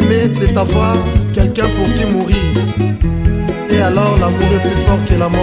Aimer, c'est avoir quelqu'un pour qui mourir. Et alors l'amour est plus fort que la mort.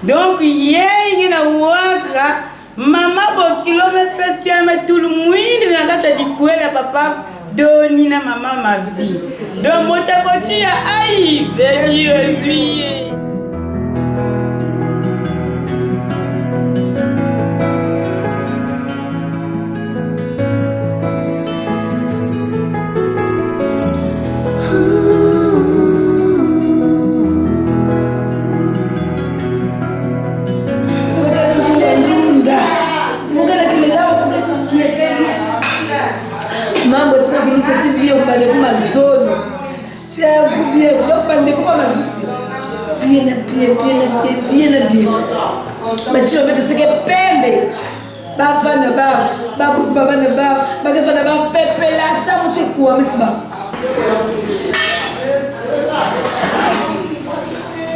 Donc, il y a waka, maman bokilo me pestia me tout le monde na gata di kuela papa doni na maman ma vie. Donc, mota kochi ya aïe, Dieu.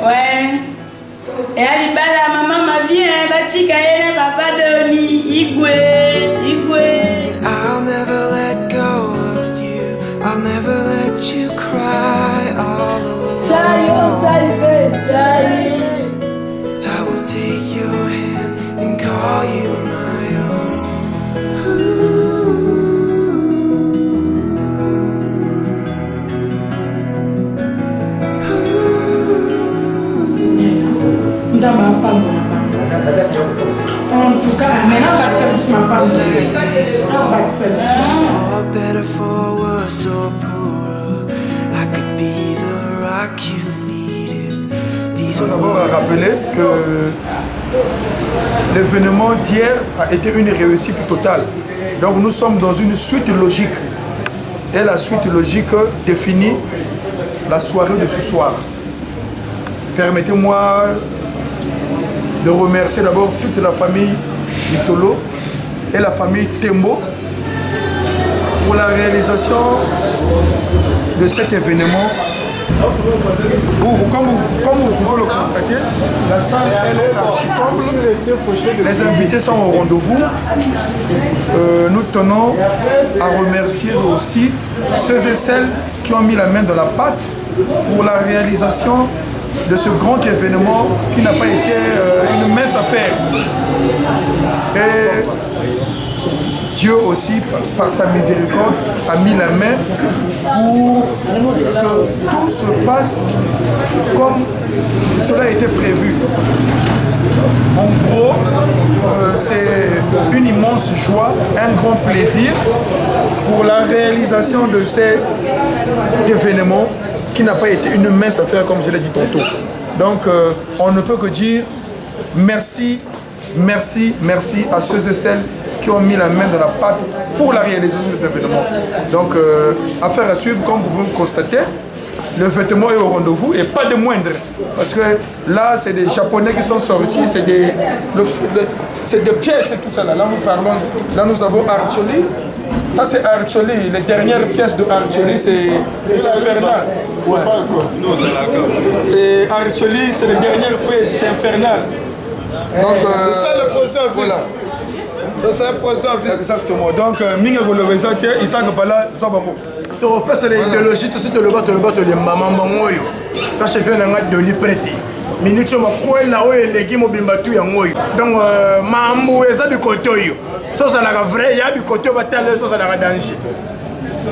Ouais. Et Alibala, maman ma vie, Bachika, papa Doni, Igwe. I'll never let go of you. I'll never let you cry all alone. I will take your hand and call you my own. For better, for worse or poorer, I could be the rock you needed. These Nous avons rappelé que l'événement d'hier a été une réussite totale. Donc nous sommes dans une suite logique. Et la suite logique définit la soirée de ce soir. Permettez-moi de remercier d'abord toute la famille Mitolo et la famille Tembo pour la réalisation de cet événement. Comme vous pouvez le constater, la salle elle est archi-comble. Les invités sont au rendez-vous. Nous tenons à remercier aussi ceux et celles qui ont mis la main dans la pâte pour la réalisation de ce grand événement qui n'a pas été une mince affaire. Et Dieu aussi, par sa miséricorde, a mis la main pour que tout se passe comme cela a été prévu. En gros, c'est une immense joie, un grand plaisir pour la réalisation de cet événement qui n'a pas été une mince affaire comme je l'ai dit tantôt. Donc on ne peut que dire merci, merci, merci à ceux et celles qui ont mis la main dans la pâte pour la réalisation de cet événement. Donc affaire à suivre, comme vous pouvez le constater, le vêtement est au rendez-vous et pas de moindre. Parce que là, c'est des Japonais qui sont sortis, c'est des pièces et tout ça. Là, nous parlons, là nous avons Artioli. Ça c'est Artioli, les dernières pièces de Artioli, c'est infernal. Ouais. C'est Artioli, c'est les dernières pièces, c'est infernal. Donc, c'est ça le poisson voilà. C'est un poisson à vie. Exactement. Donc, Minga Golobezake, Isaac Bala, Zobamo. Tu repasses l'idéologie, tu sais, tu le bats, tu le maman, maman, quand je viens dans de lui prêter. minute oyo bakwela oyo eleki mobimba tu yango oyo donc mambo eza bikote oyo so ozalaka vrai ya bikote oyo batala so ozalaka danger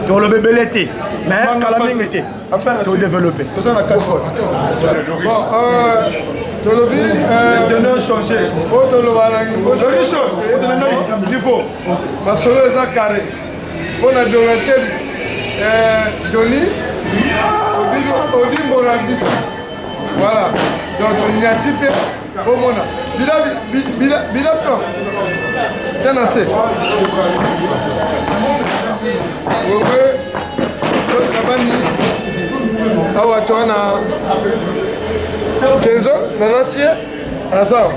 toloba ebele te mais kala mingi te todéveloppe tolobi fo toloba na niveau masolo eza carré mpona donateur doni odimbola bisa voilà donc toniati mpe omona bila plan tena se obe tokabani awa toana Kenzo nanati ye asawa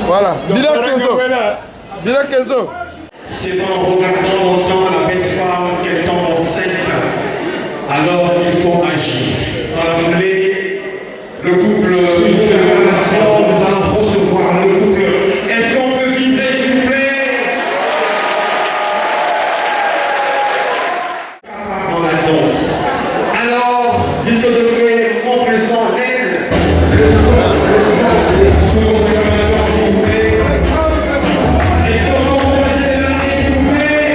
voilà bila Kenzo. C'est en regardant longtemps la belle femme qu'elle tombe enceinte, alors il faut agir. Dans la foulée, le couple, nous allons recevoir le couple. Est-ce qu'on peut vibrer, s'il vous plaît? Dans la danse. Alors, disque de clé, montre le son, elle. Le son, sous mon programmation, s'il vous plaît. Est-ce qu'on peut passer de l'année, s'il vous plaît?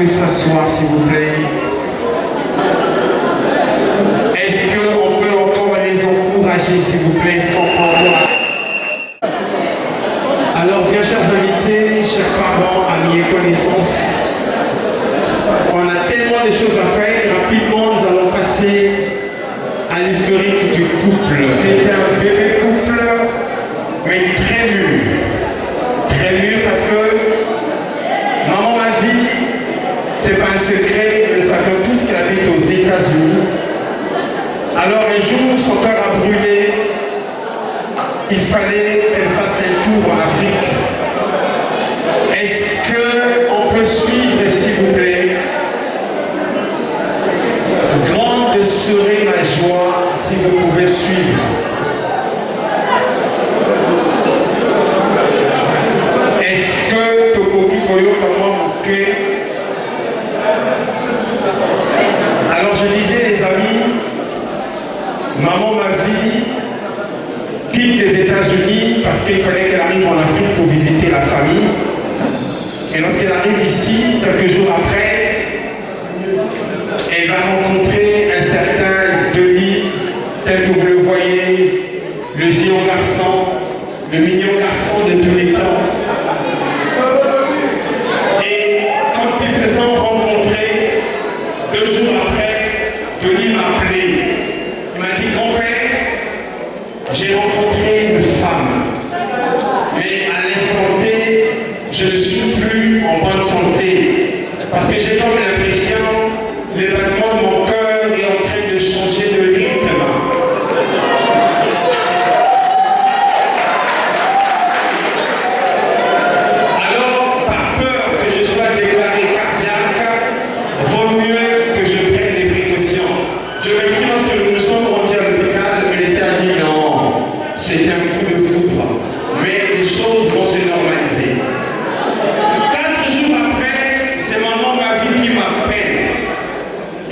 S'asseoir, s'il vous plaît. Est-ce qu'on peut encore les encourager, s'il vous plaît? Est-ce qu'on peut encore... Alors, bien chers invités, chers parents, amis et connaissances, on a tellement de choses à faire. Rapidement, nous allons passer à l'historique du couple. C'est un bébé couple, mais très mûr. Très mûr parce que maman ma vie, c'est pas un secret, nous savons tous qu'elle habite aux États-Unis. Alors un jour, son cœur a brûlé. Il fallait qu'elle fasse un tour en Afrique. Est-ce qu'on peut suivre, s'il vous plaît? joie si vous pouvez suivre. Est-ce que Tokoki Koyo Kama Mouké? Alors je disais les amis, maman ma vie quitte les États-Unis parce qu'il fallait qu'elle arrive en Afrique pour visiter la famille. Et lorsqu'elle arrive ici, quelques jours après, elle va rencontrer un certain Denis, tel que vous le voyez, le géant garçon, le mignon garçon de tous les temps. Et quand ils se sont rencontrés, 2 jours après, Denis m'a appelé. Il m'a dit, grand-père, j'ai rencontré une femme, mais à l'instant T, je ne suis plus en bonne santé, parce que j'ai comme l'impression, les battements de mon cœur est en train de changer de rythme. Alors, par peur que je sois déclaré cardiaque, vaut mieux que je prenne des précautions. Je me suis dit, lorsque nous nous sommes rendus à l'hôpital, le médecin a dit non, c'est un coup de foudre, mais les choses vont se normaliser. 4 jours après, c'est maman ma vie qui m'appelle.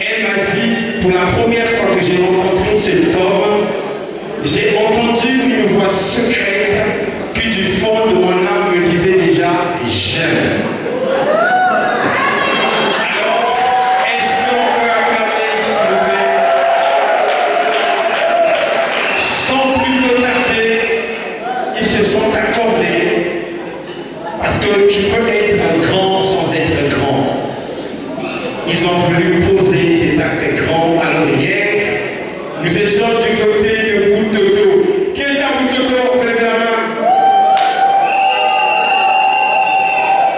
Elle m'a dit, pour la première fois que j'ai rencontré cet homme, j'ai entendu une voix secrète qui du fond de mon âme me disait déjà, j'aime. Alors, est-ce qu'on peut acclamer, s'il vous plaît? Sans plus tarder, ils se sont accordés, parce que tu peux être grand sans être grand. Ils ont voulu poser des actes grands. Alors hier, nous étions du côté de Boutoto. Qui est à Boutoto? Levez la main.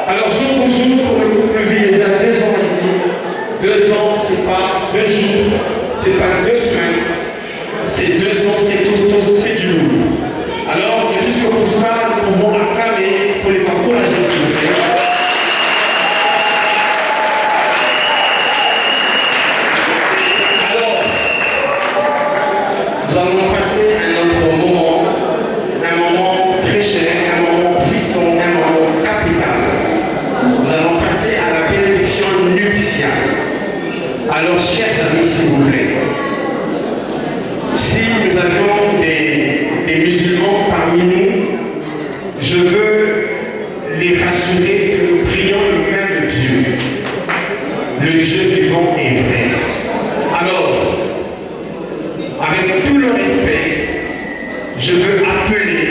Alors jour pour jour, pour le couple vit déjà 2 ans et demi. 2 ans, c'est pas 2 jours, c'est pas 2 semaines. C'est 2 ans, c'est costaud, c'est du lourd. Alors, et puisque pour ça, nous pouvons acclamer pour les encourager, s'il vous plaît. Nous allons passer un autre moment, un moment très cher, un moment puissant, un moment capital. Nous allons passer à la bénédiction nuptiale. Alors, chers amis, s'il vous plaît, si nous avions des musulmans parmi nous, je veux les rassurer que nous prions le même Dieu, le Dieu vivant et vrai. Alors, avec tout le respect, je veux appeler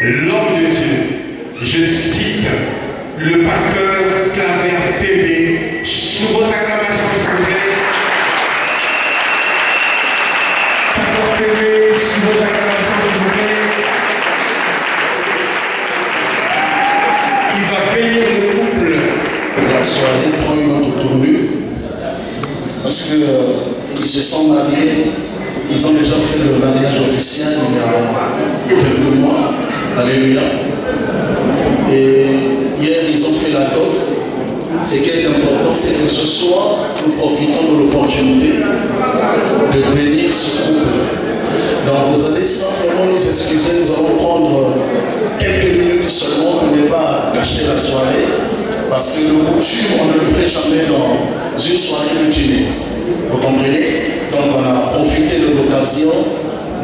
l'homme de Dieu. Je cite le pasteur Claver Pébé. Sous vos acclamations, s'il vous plaît. Pasteur Pébé, sous vos acclamations, s'il vous plaît. Il va bénir le couple. La soirée prend une autre tournure parce qu'ils se sont mariés. Ils ont déjà fait le mariage officiel il y a quelques mois. Alléluia. Et hier, ils ont fait la dot. Ce qui est important, c'est que ce soir, nous profitons de l'opportunité de bénir ce couple. Donc, vous allez simplement nous excuser. Nous allons prendre quelques minutes seulement pour ne pas gâcher la soirée. Parce que le coutume, on ne le fait jamais dans une soirée de dîner. Vous comprenez? Donc on a profité de l'occasion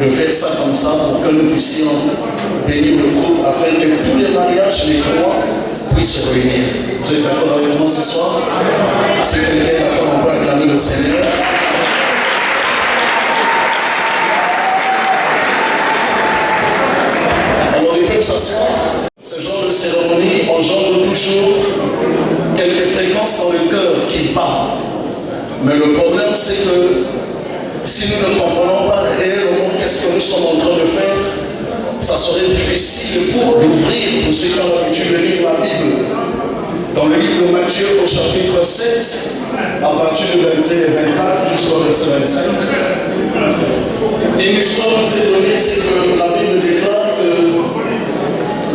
de faire ça comme ça pour que nous puissions bénir le couple afin que tous les mariages, les croix, puissent se réunir. Vous êtes d'accord avec moi ce soir? Si quelqu'un est d'accord, on peut acclamer le Seigneur. Alors ils peuvent s'asseoir. Ce genre de cérémonie engendre toujours quelques fréquences dans le cœur qui partent. Mais le problème, c'est que si nous ne comprenons pas réellement qu'est-ce que nous sommes en train de faire, ça serait difficile pour d'ouvrir, pour ceux qui ont l'habitude de lire la Bible. Dans le livre de Matthieu, au chapitre 7, à partir du 23 et 24 jusqu'au verset 25, une histoire nous est donnée, c'est que la Bible déclare que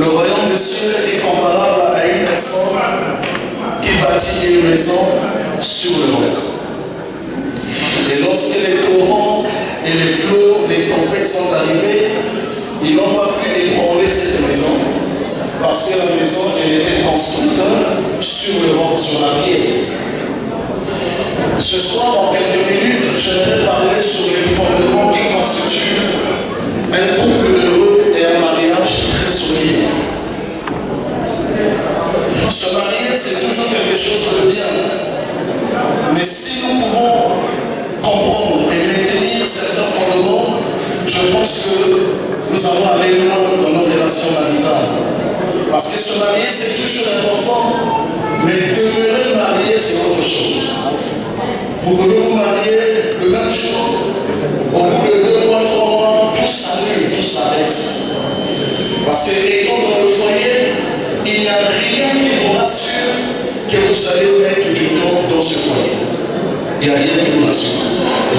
le royaume des cieux est comparable à une personne qui bâtit une maison sur le roc. Et lorsque les torrents et les flots, les tempêtes sont arrivées, ils n'ont pas pu ébranler cette maison parce que la maison elle était construite sur le vent, sur la pierre. Ce soir, en quelques minutes, j'aimerais parler sur les fondements qui constituent un couple heureux et un mariage très solide. Se marier, c'est toujours quelque chose de bien. Mais si nous pouvons comprendre et maintenir certains fondements, je pense que nous allons aller loin dans nos relations maritales. Parce que se marier, c'est toujours important, mais demeurer marié, c'est autre chose. Vous pouvez vous marier le même jour, au bout de 2 mois, 3 mois, tout s'annule, tout s'arrête. Parce que étant dans le foyer, il n'y a rien qui vous rassure que vous allez mettre du temps dans ce foyer. Il n'y a rien qui vous rassure.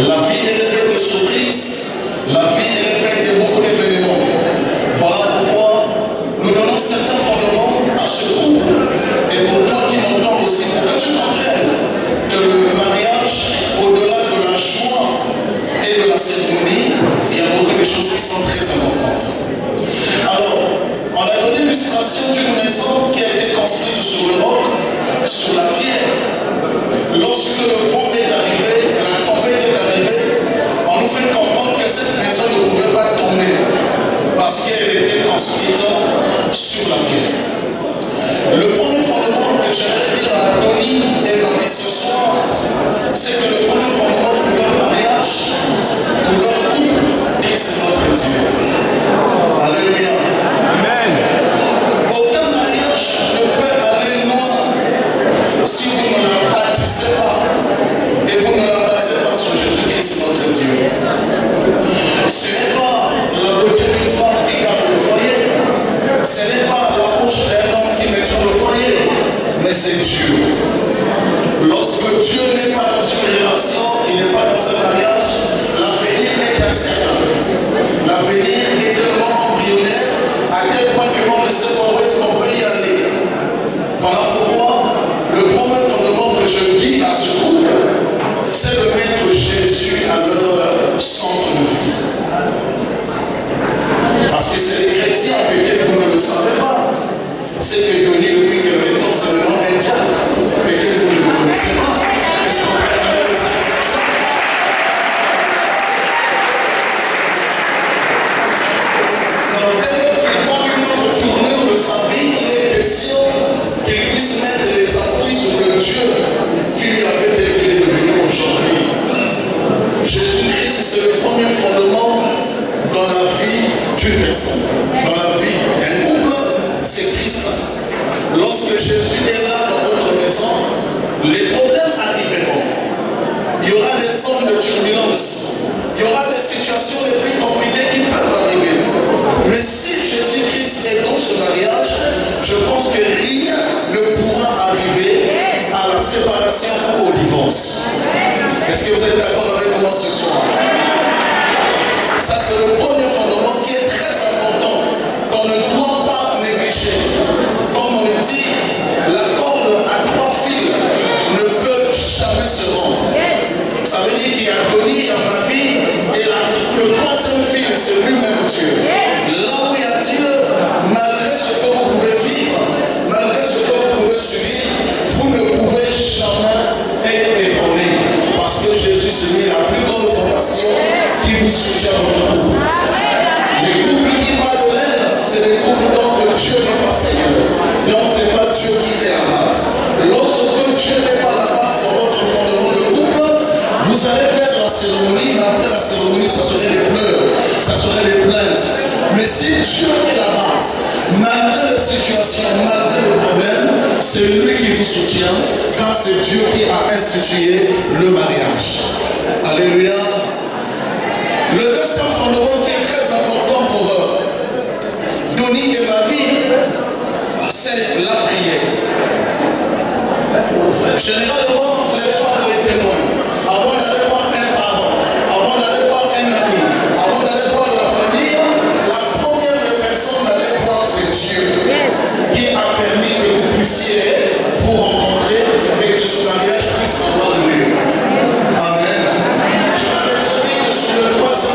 La vie elle est faite de surprises, la vie elle est faite de beaucoup d'événements. Voilà pourquoi nous donnons certains fondements à ce couple. Et pour toi qui m'entends aussi, pour que tu comprennes que le mariage, au-delà de la joie et de la cérémonie, il y a beaucoup de choses qui sont très importantes. Alors, on a donné l'illustration d'une maison qui a été construite sur le roc, sur la pierre. Lorsque le vent est arrivé, la tempête est arrivée, on nous fait comprendre que cette maison ne pouvait pas tomber parce qu'elle était construite sur la pierre. Le premier fondement que j'aimerais dire à Tony et Marie ce soir, c'est que le premier fondement pour leur mariage, pour leur couple, c'est notre Dieu. Alléluia. Amen. Aucun mariage ne peut aller loin si vous ne la baptisez pas. Et vous ne la baptisez pas sur Jésus-Christ, notre Dieu. Ce n'est pas la beauté d'une femme qui garde le foyer. Ce n'est pas la bouche d'un homme qui met sur le foyer. Mais c'est Dieu. Lorsque Dieu n'est pas dans une relation, il n'est pas dans un mariage, l'avenir est incertain. L'avenir est tellement embryonnaire à tel point que l'on ne sait pas où est-ce qu'on peut y aller. Voilà pourquoi le premier fondement que je dis à ce couple, c'est de mettre Jésus à leur centre de vie. Parce que c'est les chrétiens, peut-être vous ne le savez pas. C'est que Denis le week temps c'est le nom un diable. Peut-être vous ne le connaissez pas. Est-ce qu'on peut aller le savoir comme ça? Alors, dès lors qu'il prend une autre tournure de sa vie, il est question qu'il puisse mettre les appuis sur le Dieu qui lui a fait tel qu'il est devenu aujourd'hui. Jésus-Christ, c'est le premier fondement dans la vie d'une personne, dans la vie d'un couple, c'est Christ. Lorsque Jésus est là dans votre maison, les problèmes arriveront. Il y aura des zones de turbulence, il y aura des situations les plus compliquées qui peuvent arriver. Mais si Jésus-Christ est dans ce mariage, je pense que rien ne pourra arriver à la séparation ou au divorce. Est-ce que vous êtes d'accord avec moi ce soir? Ça, c'est le premier fondement qui est très important, qu'on ne doit pas négliger. Comme on le dit, la corde à 3 fils ne peut jamais se rendre. Ça veut dire qu'il y a Denis, il y a ma vie, et le 3e fil, c'est lui-même Dieu. Là où il y a Dieu, malgré ce que vous pouvez vivre, malgré ce que vous pouvez subir, vous ne pouvez jamais être ébranlé. Parce que Jésus s'est mis la plus grande fondation qui vous soutient votre couple. Les couples qui parlent de l'aide, c'est des couples dont Dieu n'est pas Seigneur. Donc ce n'est pas Dieu qui est la base. Lorsque Dieu n'est pas la base dans votre fondement de couple, vous allez faire la cérémonie, mais après la cérémonie, ça serait les pleurs, ça serait les plaintes. Mais si Dieu est la base, malgré les situations, malgré le problème, c'est lui qui vous soutient, car c'est Dieu qui a institué le mariage. Alléluia. Le deuxième fondement qui est très important pour Denis et ma vie, c'est la prière. Généralement, les gens sont les témoins. Avant d'aller voir un parent, avant d'aller voir un ami, avant d'aller voir la famille, la première personne d'aller voir, c'est Dieu qui a permis que vous puissiez vous rencontrer et que ce mariage puisse avoir lieu. Amen. Je m'avais très vite sur le 3e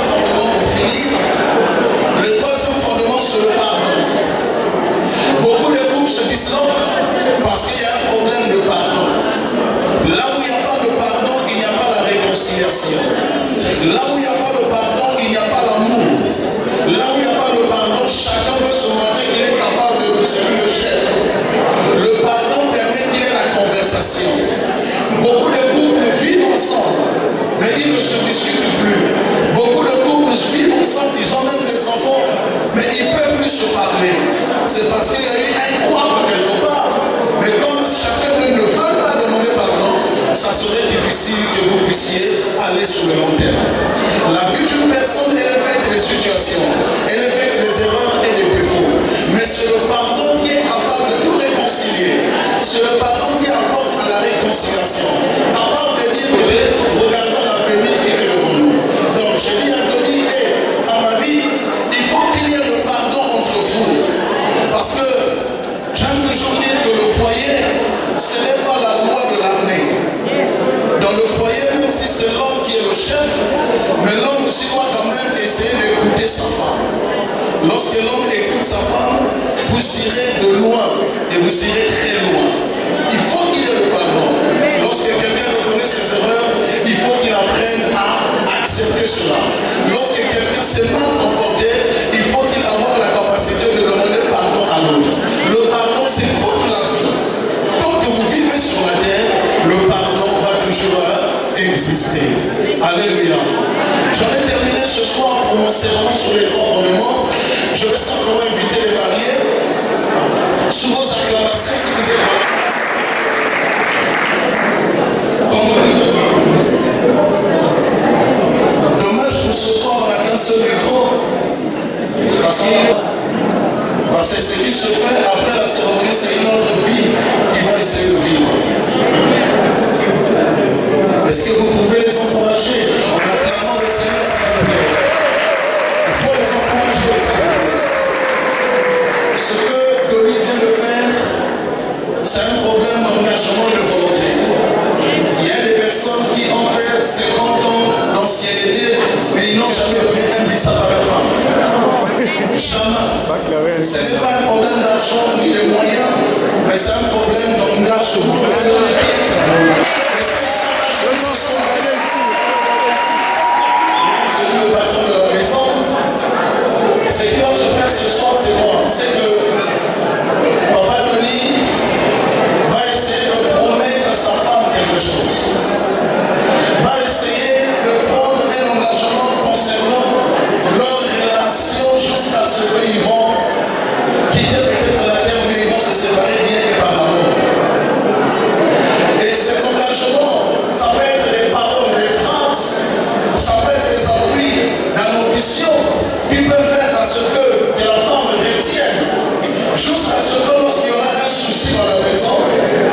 c'est parce qu'il y a eu un quoi quelque part. Mais comme chacun ne veut pas demander pardon, ça serait difficile que vous puissiez aller sur le long terme. La vie d'une personne, elle est faite des situations, elle est faite des erreurs et des défauts. Mais c'est le pardon qui est capable de tout réconcilier. C'est le pardon qui apporte à la réconciliation. Capable de dire, regardons l'avenir qui est devant nous. Donc j'ai dit à Tony, à ma vie, il faut qu'il y ait le pardon entre vous. Parce que j'aime toujours dire que le foyer, ce n'est pas la loi de l'année. Dans le foyer, même si c'est l'homme qui est le chef, mais l'homme aussi doit quand même essayer d'écouter sa femme. Lorsque l'homme écoute sa femme, vous irez de loin et vous irez très loin. Il faut qu'il y ait le pardon. Lorsque quelqu'un reconnaît ses erreurs, il faut qu'il apprenne à accepter cela. Lorsque quelqu'un s'est mal comporté, il faut qu'il ait la capacité de demander pardon à l'autre. Le pardon, c'est toute la vie. Tant que vous vivez sur la terre, le pardon va toujours exister. Alléluia. J'en ai terminé ce soir pour mon serment sur les trois fondements. Je vais simplement inviter les mariés sous vos acclamations si vous êtes là. Dommage pour ce soir, on n'a qu'un seul micro. Parce que ce qui se fait après la cérémonie, c'est une autre vie qui va essayer de vivre. Est-ce que vous pouvez les encourager en acclamant le Seigneur, s'il vous plaît? Il faut les encourager, s'il vous plaît. Ce que Tony vient de faire, c'est un problème d'engagement et de volonté. Il y a des personnes qui ont fait 50 ans d'ancienneté, mais ils n'ont jamais donné un bissap à leur femme. Jamais. Ce n'est pas un problème d'argent ni de moyens, mais c'est un problème d'engagement. Est-ce qu'ils s'engagent ce soir? Celui le patron de la maison, ce qui va se faire ce soir, c'est quoi? C'est que Papa Tony va essayer de promettre à sa femme quelque chose. Va essayer de prendre un engagement concernant leur relation jusqu'à ce qu'ils vont quitter peut-être la terre, mais ils vont se séparer rien que par l'amour. Et ces engagements, ça peut être des paroles, des phrases, ça peut être des appuis, d'allocution qui peuvent faire à ce que la femme retienne, jusqu'à ce que lorsqu'il y aura un souci dans la maison,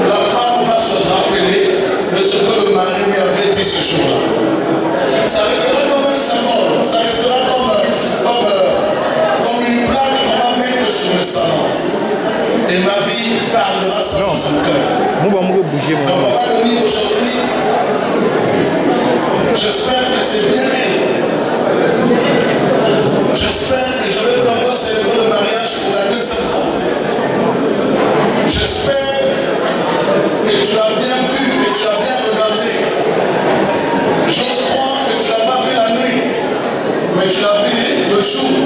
la femme va se rappeler de ce que le mari lui avait dit ce jour-là. Ça restera comme un symbole, ça restera comme une plaque qu'on va mettre sur le salon. Et ma vie parlera ça dans son cœur. Donc on va donner aujourd'hui, j'espère que c'est bien elle. J'espère que je vais pouvoir célébrer le mariage pour la deuxième fois. J'espère que tu l'as bien vu, que tu l'as bien regardé. J'ose croire que tu ne l'as pas vu la nuit, mais tu l'as vu le jour.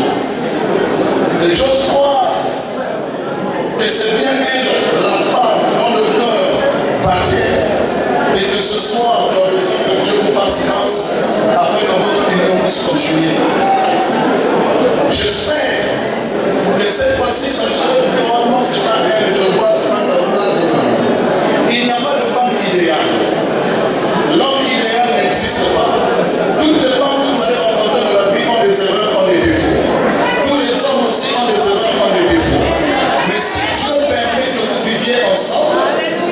Et j'ose croire que c'est bien elle, la femme, dont le cœur battait. Et que ce soir, tu as besoin que Dieu vous fasse grâce afin que votre union puisse continuer. J'espère que cette fois-ci, ce serait probablement, c'est pas elle, je vois, c'est pas normal. Il n'y a pas de femme idéale. L'homme idéal n'existe pas. Toutes les femmes que vous allez rencontrer dans la vie ont des erreurs, ont des défauts. Tous les hommes aussi ont des erreurs, ont des défauts. Mais si Dieu permet que vous viviez ensemble,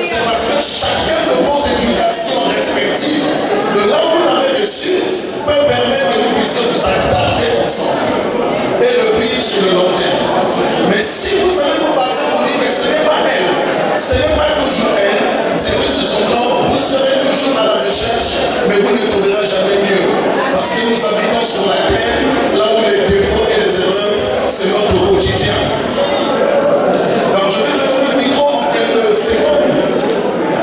c'est parce que chacun de vos éducations respectives, de là où vous l'avez reçu, peut permettre que vous puissiez vous adapter ensemble et le vivre sur le long terme. Mais si vous allez vous baser pour dire que ce n'est pas elle, ce n'est pas toujours elle, c'est que ce sont d'autres, vous serez toujours à la recherche, mais vous ne trouverez jamais mieux. Parce que nous habitons sur la terre, là où les défauts et les erreurs, c'est notre quotidien. Donc je vais te donner le micro en quelques secondes.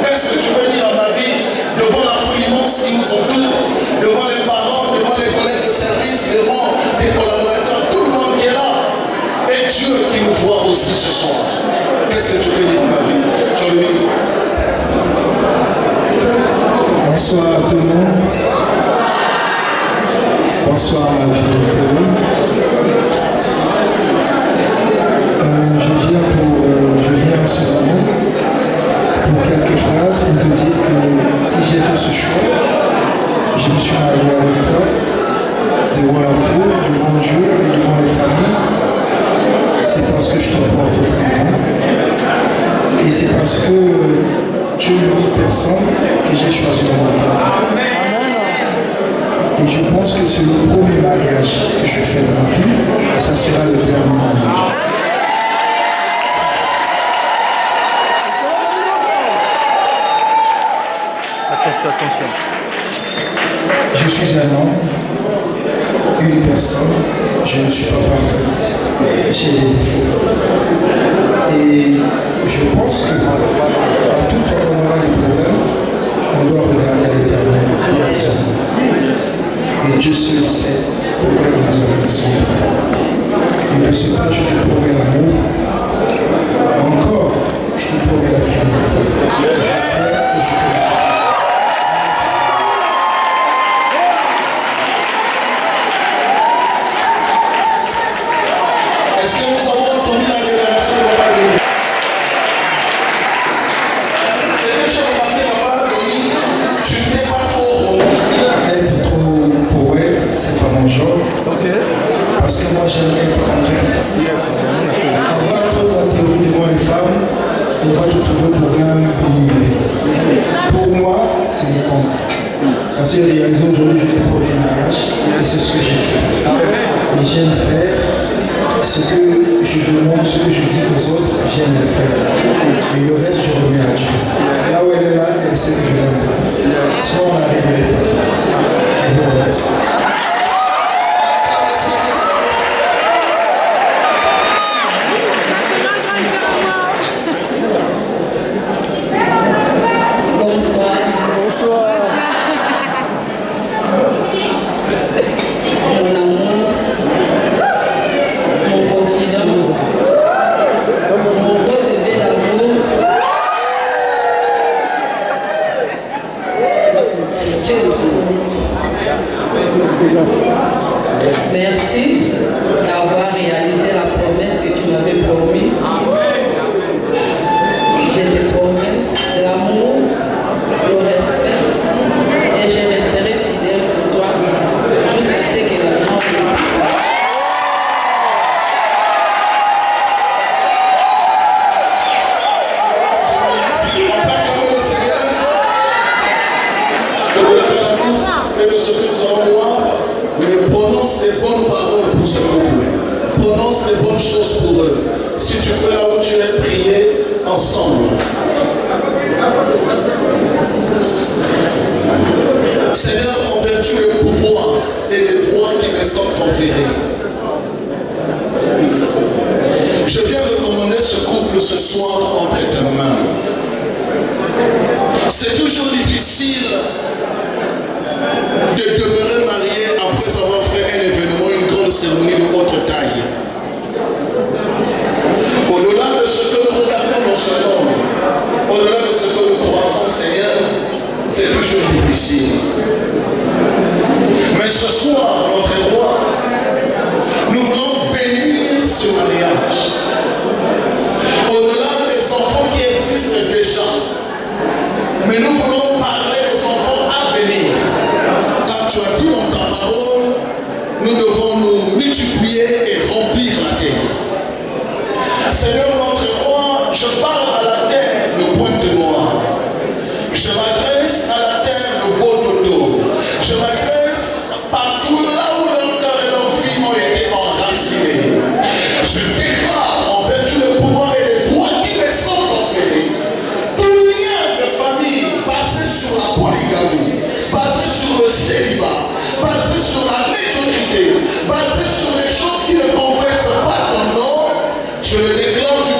Qu'est-ce que je veux dire à ma vie devant la foule immense qui nous entoure, devant les parents, devant les collègues de service, devant des collaborateurs, tout le monde qui est là, et Dieu qui nous voit aussi ce soir. Qu'est-ce que je veux dire à ma vie? Tu as le micro. Bonsoir à tout le monde. Bonsoir à la vie de Théo. Je viens devant la foule, devant Dieu et devant les familles, c'est parce que je te porte vraiment. Et c'est parce que Dieu n'oublie personne que j'ai choisi mon cœur. Et je pense que c'est le premier mariage que je fais dans ma vie, et ça sera le dernier mariage. Attention. Je suis un homme, une personne, je ne suis pas parfaite, j'ai des défauts. Et je pense que à toute fois qu'on aura des problèmes, on doit regarder à l'éternel. Et Dieu seul sait pourquoi il nous a fait son Et de ce pas, je te promets l'amour. Encore, je te promets la fidélité. Est-ce que nous avons entendu la révélation de Papa Denis? C'est que je remarquais, Papa Denis, tu n'es pas trop romancier. Être trop poète, c'est pas mon genre. Ok. Parce que moi j'aime être concret. Yes. Avoir trop la théorie devant les femmes, on va te trouver pour rien béni. Pour moi, c'est le concret. Ça s'est réalisé aujourd'hui, j'ai le premier mariage. Et c'est ce que j'ai fait. Et j'aime faire ce que je demande, ce que je dis aux autres, j'aime le faire. Et le reste, je remets à Dieu. Là où elle est là, elle sait que je l'aime. Soit on a réglé pas ça. Je vous remercie. Merci d'avoir réalisé la promesse que tu m'avais promis. Je te promets de l'amour, le respect, et je resterai fidèle pour toi jusqu'à ce que la mort nous sépare. Et de ce que nous allons voir, mais prononce les bonnes paroles pour ce couple. Prononce les bonnes choses pour eux. Si tu peux là où tu es, prier ensemble. Seigneur, en vertu du pouvoir et les droits qui me sont conférés, je viens recommander ce couple ce soir entre tes mains. C'est toujours difficile de demeurer marié après avoir fait un événement, une grande cérémonie de haute taille. Au-delà de ce que nous regardons dans ce monde, au-delà de ce que nous croisons, Seigneur, c'est toujours difficile. Mais ce soir, notre roi, nous voulons bénir ce mariage. Au-delà des enfants qui existent déjà, mais nous voulons parler des enfants à venir. Car tu as dit dans ta parole, nous devons nous multiplier et remplir la terre. Seigneur notre roi, je parle à la terre le pointe noir. Je m'adresse à la terre le beau dodo. Je m'adresse partout là où leur cœur et leur vie ont été enracinés. Je déclare en vertu le pouvoir et les droits qui me sont conférés. Tout lien de famille basé sur la polygamie, basé sur le célibat, basé sur la médiocrité, basé sur les choses qui ne confessent pas ton nom, je le déclare du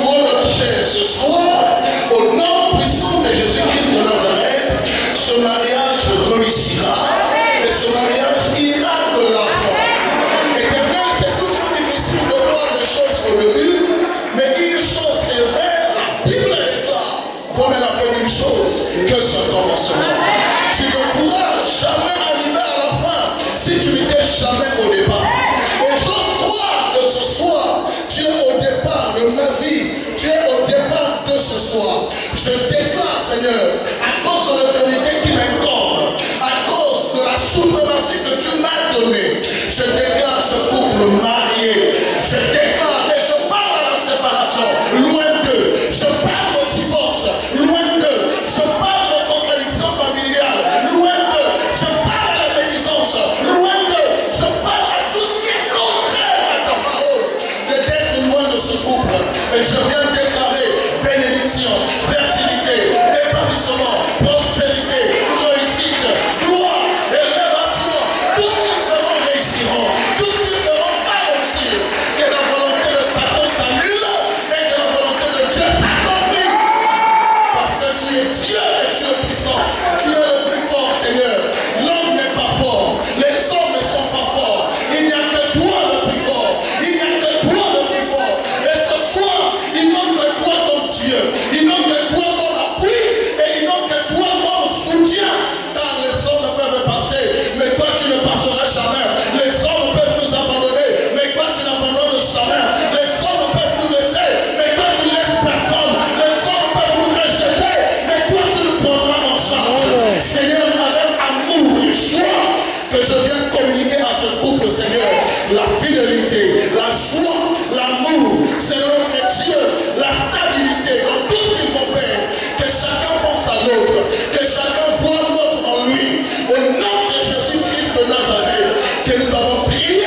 Seigneur, la fidélité, la joie, l'amour, Seigneur Dieu, la stabilité dans tout ce qu'ils vont faire. Que chacun pense à l'autre, que chacun voit l'autre en lui. Au nom de Jésus-Christ de Nazareth, que nous avons prié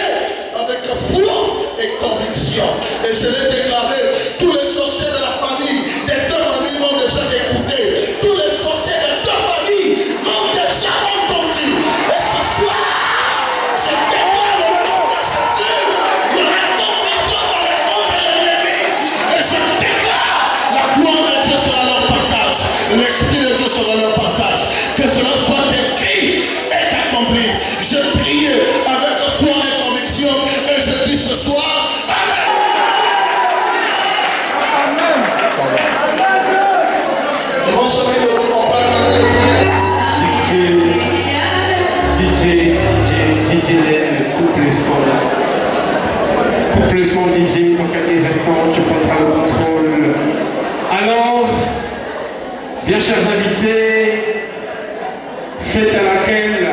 avec foi et conviction. Et je l'ai déclaré, tous les sorciers de la famille, des deux familles m'ont déjà écouté. Tous les sorciers des deux familles m'ont déjà entendu. Et ce soir, je déclare au nom de Jésus, il y aura confusion dans le camp de l'ennemi. Et je déclare, la gloire de Dieu sera leur partage. L'Esprit de Dieu sera leur partage. Que cela soit écrit et accompli. Je prie avec foi et conviction et je dis ce soir, Amen. DJ Len, coupe le son. Coupe le son DJ, dans quelques instants tu prendras le contrôle. Alors, bien chers invités, fête à laquelle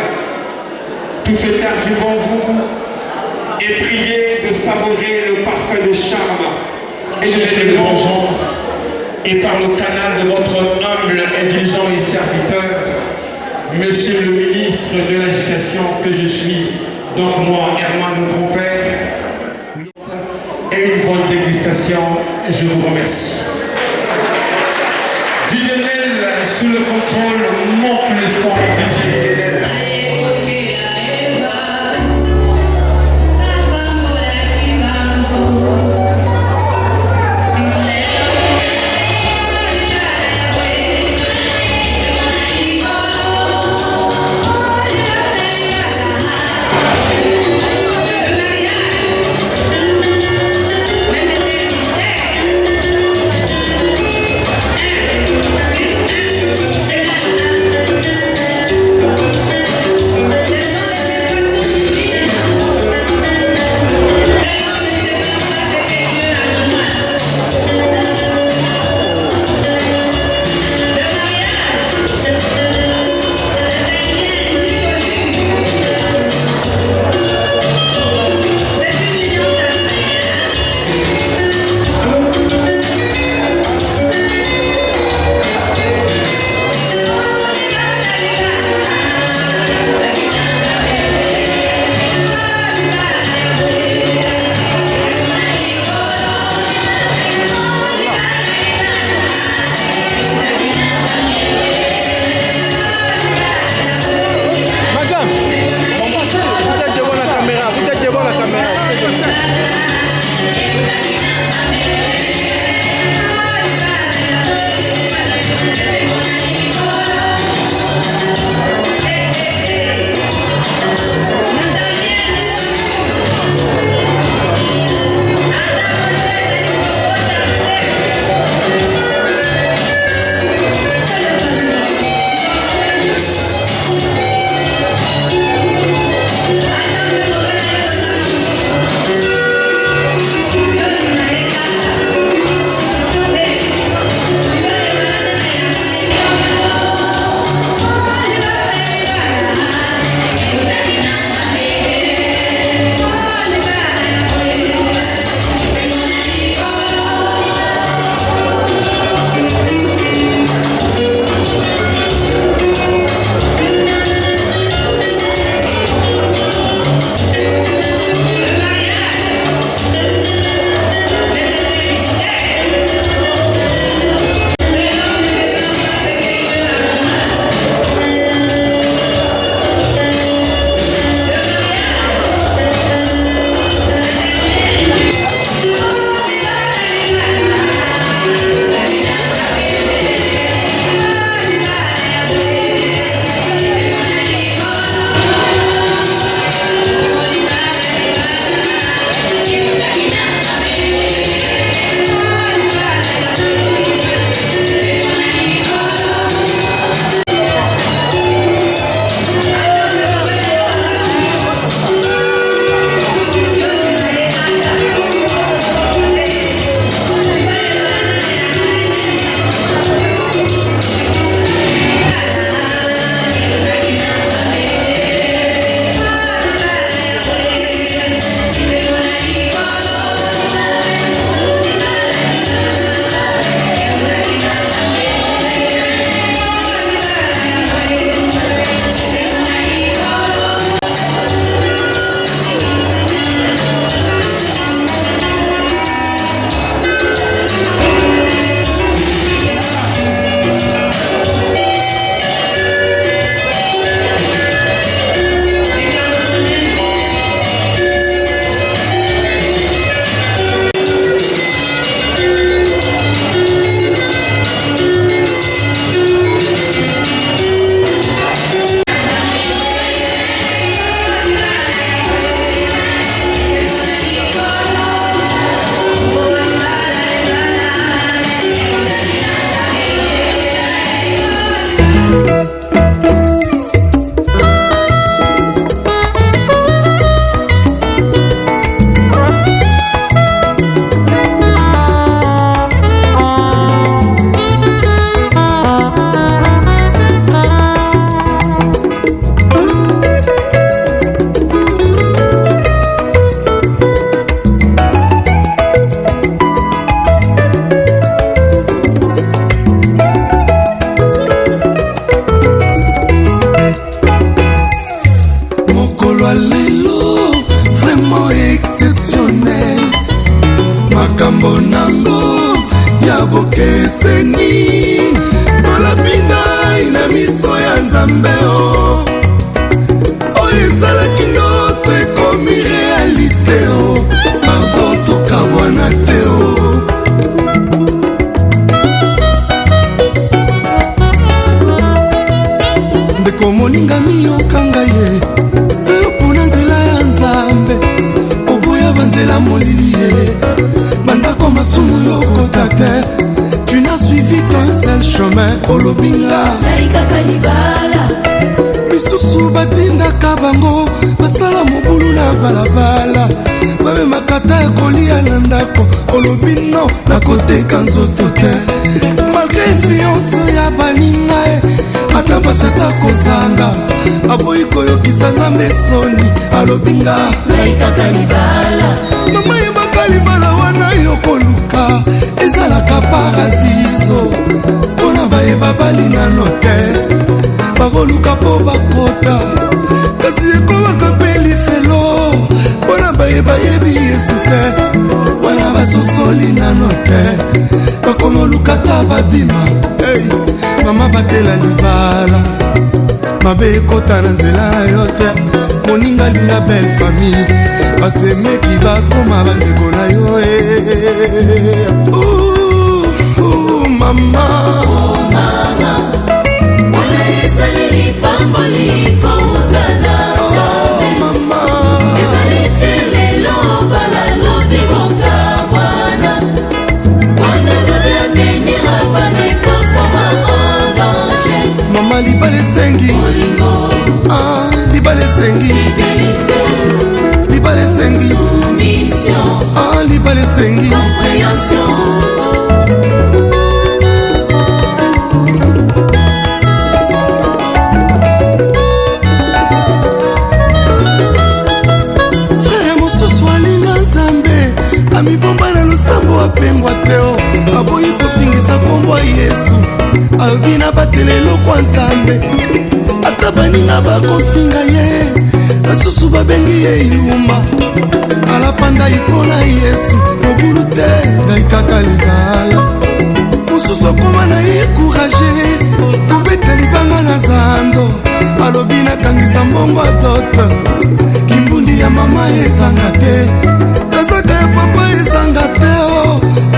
tout fait taire du bon goût et priez de savourer le parfum de charme et de l'élégance et par le canal de votre humble, intelligent et serviteur, Monsieur le ministre de l'Éducation que je suis, donc moi, Herman le grand-père, et une bonne dégustation, je vous remercie. Didénel, sous le contrôle, monte le son de Didénel. bokeseni tolabinai na miso ya nzambe oyo ezalaki ndoto ekomi realite pardon tokabwana te ndeko molingami yokanga ye mpona nzela ya nzambe oboya banzela molili ye bandako masumu yokota te. Tu n'as suivi qu'un seul chemin olobinga naikaka libala misusu batindaka bango basala mobulu na balabala bamemaka ta ya kolia na ndako olobi no nakoteka nzoto te malgré influence ya baninga ata basata kozanga aboyi koyokisa nzambe soni alobinga naikaka libala mama yebaka libala wana yokoluka ezalaka paradiso mpona bayeba balinano te bakoluka mpo bakota kasi ekomaka mpe lifelo mpona bayebayebi yesu te wana basosoli nano te bakomoluka ta babima mama batela libala mabe ekota na nzela na yo te moninga linga belle famille basemeki bakoma bandeko na yo mama wana ezali lipamboli koutana mama ezali te lelo balalobi bokabwana wana lobi avenir abanekokoma en danger mama libala esengi libala esengi libala esengi libala esengi frere mosusu alinga nzambe amibomba na losambo apengwa teo aboyi kofingisa kombo ya yesu alobi na batelelo kwa nzambe ata baninga bakofinga ye basusu babengi ye yumba alapanda ipona yesu mobulu te ngai kaka libala mosusu akoma na ye kourage kobeta libanga na zando alobi nakangisa mbongo adote kimbundi ya mama ezanga te kazaka ya papa ezanga te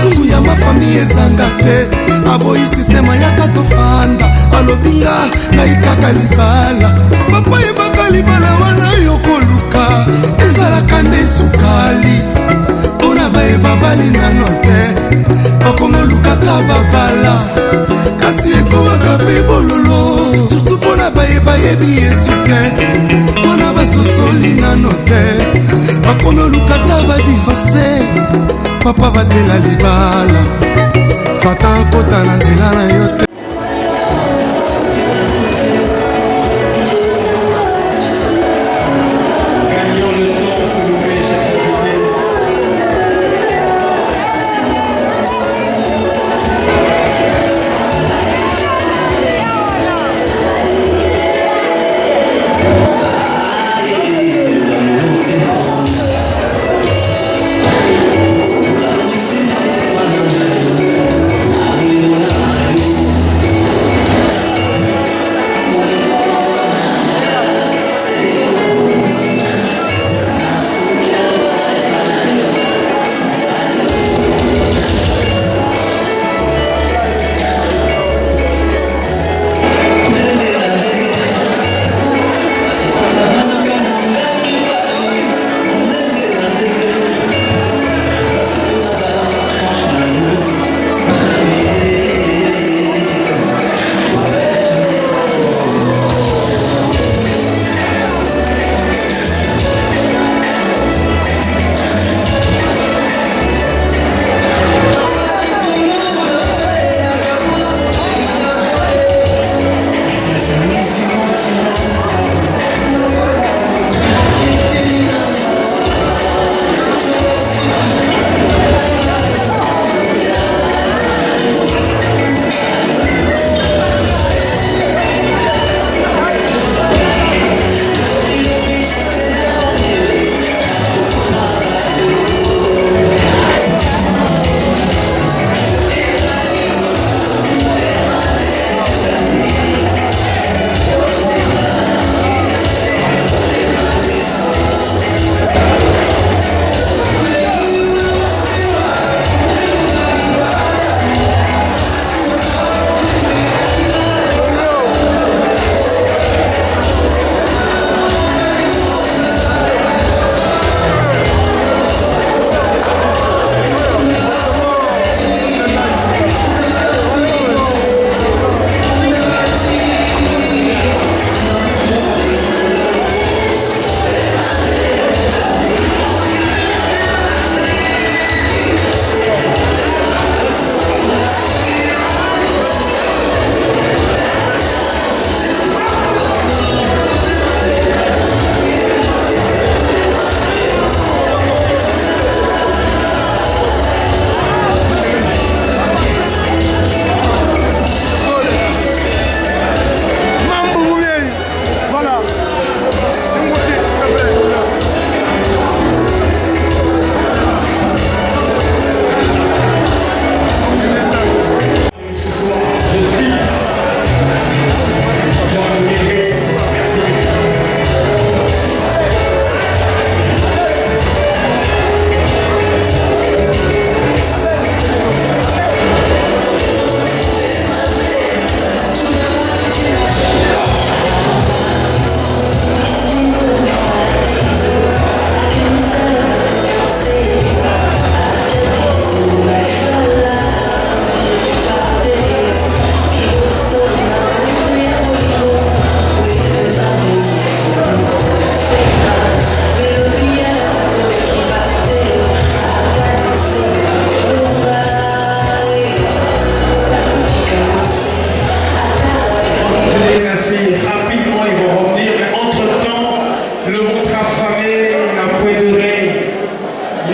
sungu ya mafami ezanga te aboyi sistema yaka tofanda alobinga ngai kaka libala papa yebaka libala wana yokoluka ezalaka nde sukali mpona bayeba balinano te bakongoluka ta babala kasi ekomaka mpe bololo surtout mpona bayebayebi yesu te mpona basosoli nano te bakongoluka ta badivorce papa batela libala satan akota na nzela na yo te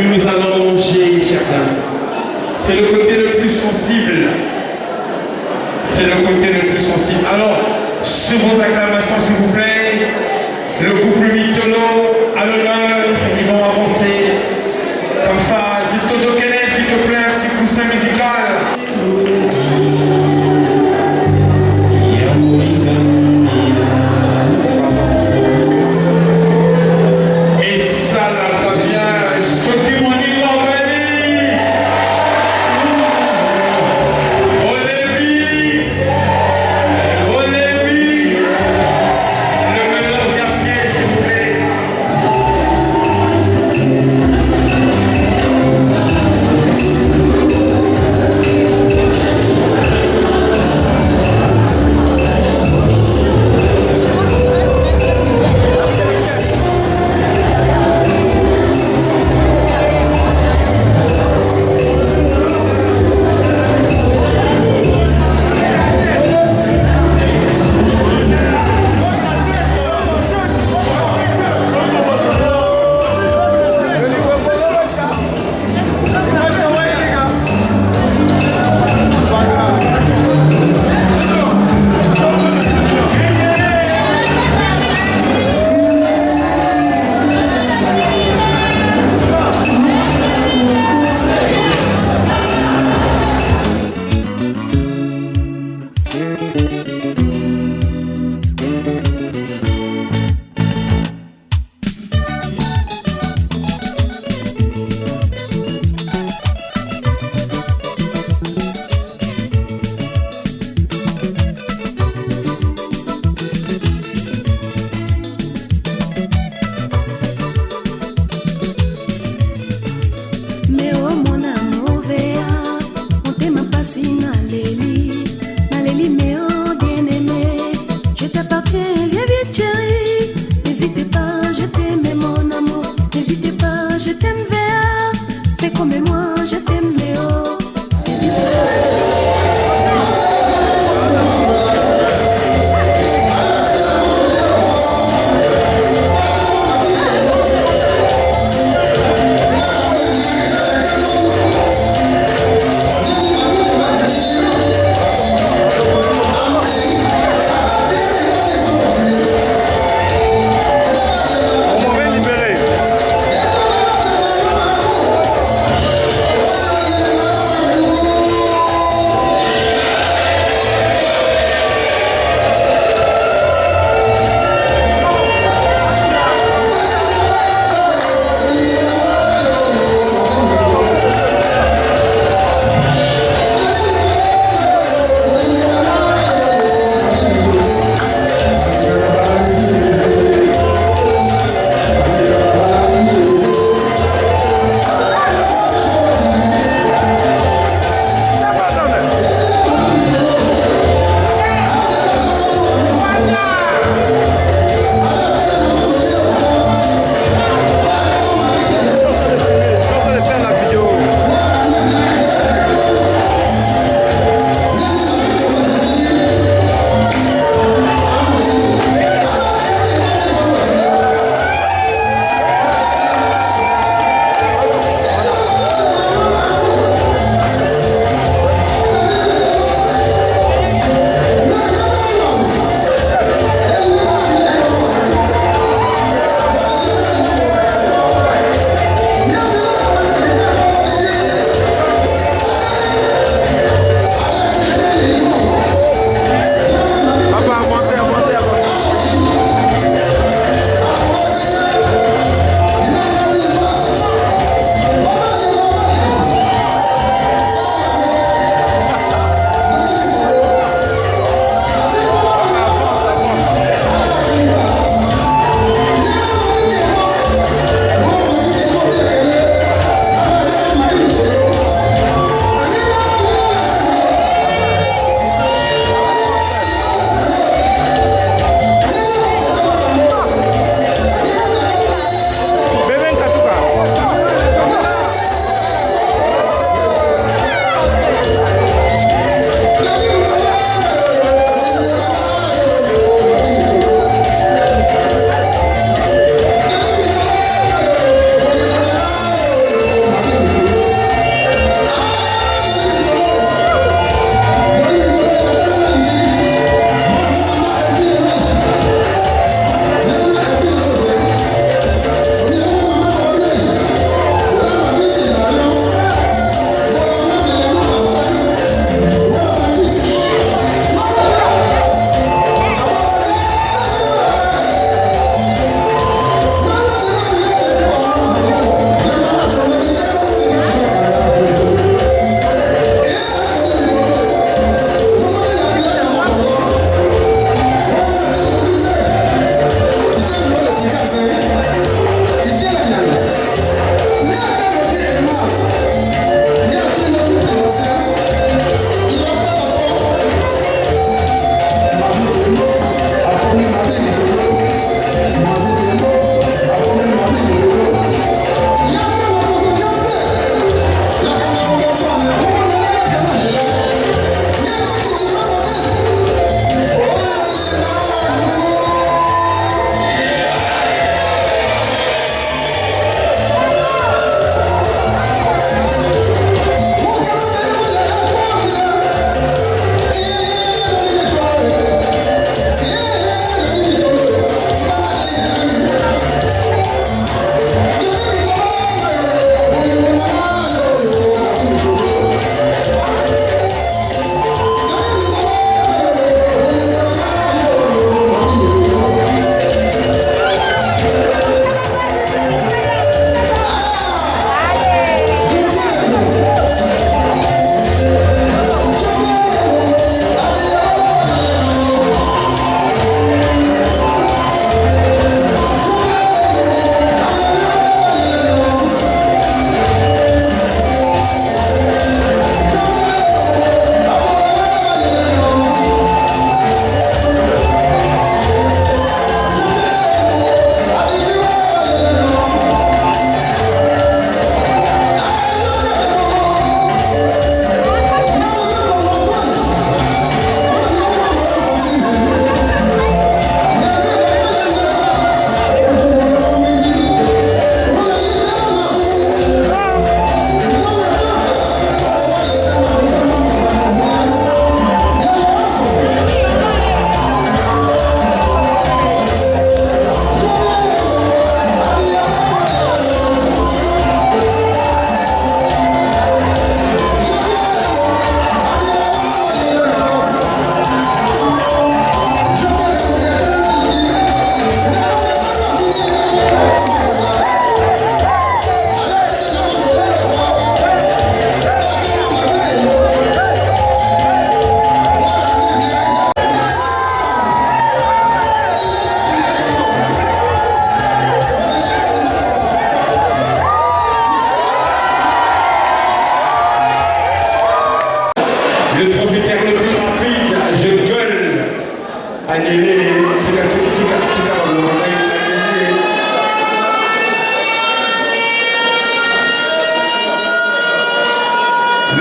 nous allons manger, chers amis. C'est le côté le plus sensible. C'est le côté le plus sensible. Alors, sur vos acclamations, s'il vous plaît, le couple Mitolo à l'honneur, ils vont avancer. Comme ça, Disco Jokenet, s'il te plaît, un petit coussin musical. Et ça là pas bien, ce qui m'ont dit l'Ormélie. Olébi, le melon garfier, s'il vous plaît.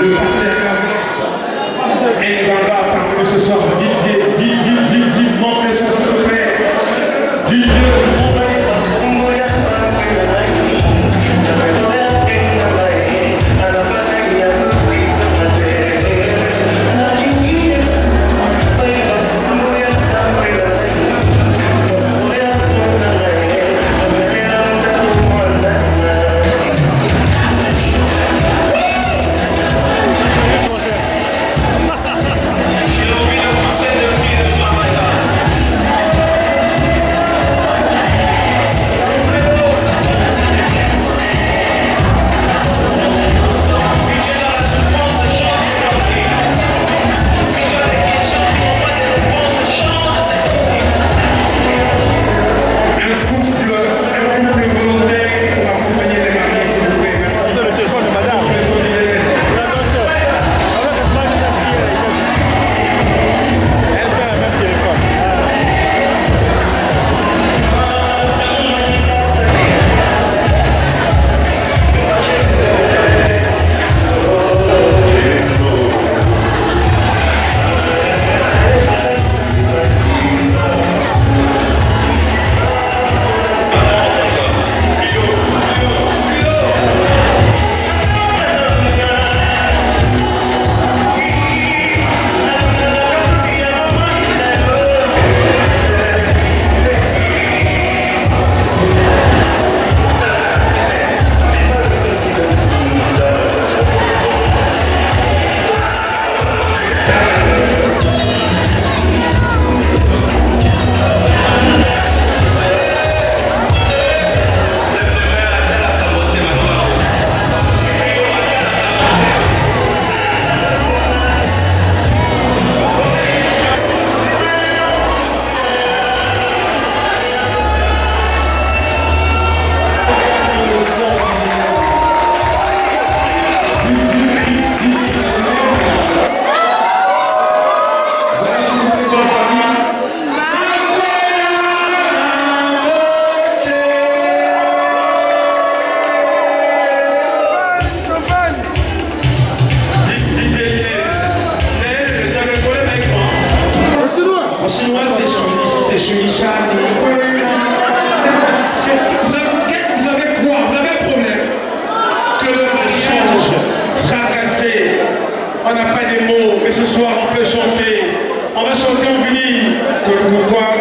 le pasteur et Ganga parmi ce soir. Didier, monte le son s'il vous plaît. Didier. On n'a pas des mots, mais ce soir on peut chanter. On va chanter en venir. Pourquoi